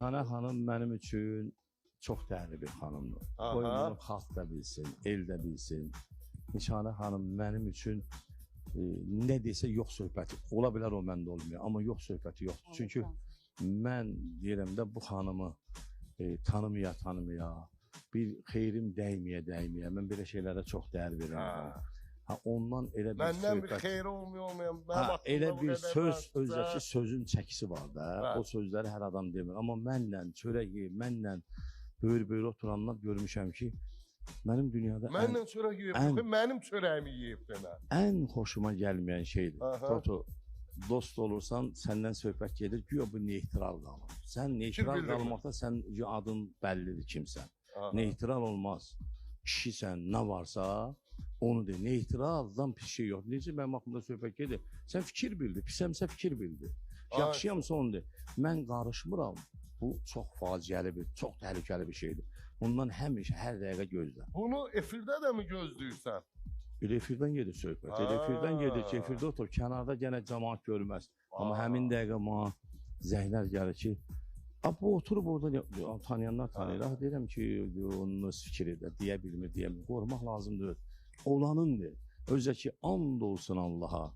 Ana xanım mənim üçün çox dəyərli bir xanımdır. Qoy bunu xalq da bilsin, el də bilsin. Nişanə xanım mənim üçün nə desə yox söhbəti. Ola bilər o məndə olmuyor, amma yox söhbəti yoxdur. Çünki mən deyirəm də bu xanımı tanımaya, bir xeyrim dəyməyə, mən belə şeylərə çox dəyər verirəm. Ondan elə bir söhbət... Məndən bir xeyri olmayan, elə bir söz, özdəki sözün çəkisi var da, o sözləri hər adam demir. Amma mənlə çörək yeyib, mənlə böyür-böyür oturanlar görmüşəm ki, mənim dünyada mənlə çörək yeyib, mənim çörəyimi yeyib demə. Ən xoşuma gəlməyən şeydir. Toto, dost olursan, səndən söhbət gedir, güya bu neytral qalır. Sən neytral qalmaqda, sən adın bəllidir kimsən. Neytral olmaz. Kişisən, nə varsa, onu de. Neytraldan pis şey yox. Necə mənim haqqımda söhbət gedir? Sən fikir bildir, pisəmsə fikir bildir. Yaxşıyamsa onu de. Mən qarışmıram. Bu çox faciəli bir, çox təhlükəli bir şeydir. Bundan həmişə, hər dəqiqə gözlə. Bunu efirdə də mi gözləyirsən? Elə efirdən gedir söhbət. Elə efirdən gedir ki, efirdə otur, kənarda yenə cəmaat görməz. Amma həmin dəqiqə mənə zəhlər gəlir ki, bu oturub orada tanıyanlar tanıyır. Deyirəm ki, onun öz fikri də deyə bilmir, qorumaq lazımdır. Olanındır. Özə ki, and olsun Allaha.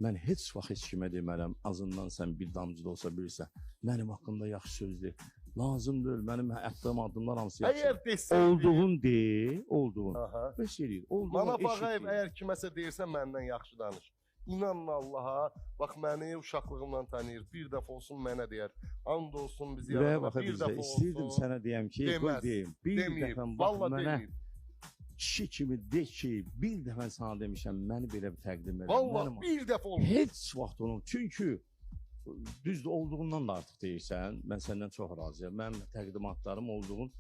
Mən heç vaxt heç kimə demərəm, azından sən bir damcı da olsa bilirsən, mənim haqqımda yaxşı sözdür. Lazımdır, mənim həyatdığım addımlar hamısı yaxşı. Olduğun de, olduğun. Beş eləyir. Bana Bağayev, əgər kiməsə deyirsən, məndən yaxşı danış. İnanın Allaha, bax məni uşaqlığımdan tanıyır, bir dəfə olsun mənə deyər, and olsun bizi yanına, bir dəfə olsun. İstəyirdim sənə deyəm ki, qoy deyim, bir dəfə bax mənə kişi kimi de ki, bir dəfə sana demişəm, məni belə bir təqdim edir. Vallahi bir dəfə olsun. Heç vaxt onu, çünki düzdür, olduğundan da artıq deyirsən, mən səndən çox razıyam, mənim təqdimatlarım olduğun,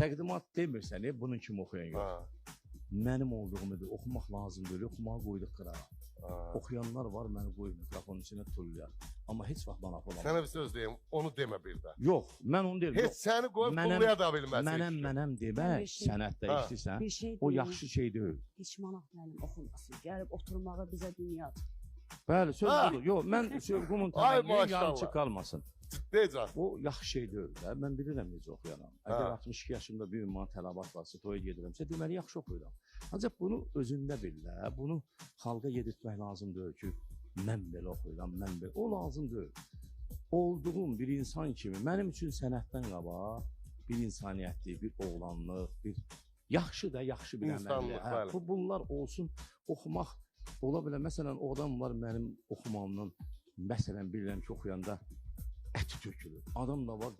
təqdimat demirsən, bunun kimi oxuyan yox. Mənim olduğumu oxumaq lazımdır, oxumağa qoyduq qırağa. Oxuyanlar var, məni qoyub mikrofonun içinə tulluyar. Amma heç vaxt bana olamaz. Sənə bir söz deyim, onu demə bir də. Yox, mən onu deyirəm. Heç səni qoyub tulluya da bilməsin. Mənəm demək, sənətdə işləyirsən, o yaxşı şey deyil. Heç manat mənim oxunmasın, gəlib oturmağı bizə dünyadır. Bəli, söz budur. Yox, mən sövqümün tamamıyla yarımçı qalmasın. Deyəcək. O yaxşı şey deyil də, mən bilirəm necə oxuyaram. Əgər 62 yaşımda bir ünvan tələbat varsa, toya gedirəmsə, deməli yaxşı oxuyuram. Ancaq bunu özündə bil də, bunu xalqa yedirtmək lazım deyil ki, mən belə oxuyuram, mən belə. O lazım deyil. Olduğum bir insan kimi, mənim üçün sənətdən qabaq bir insaniyyətli, bir oğlanlıq, bir yaxşı da, yaxşı bir əməlli. Bunlar olsun, oxumaq ola bilər. Məsələn, o adam var mənim oxumamdan, məsələn, bilirəm ki, oxuyanda əti tökülür. Adam da var,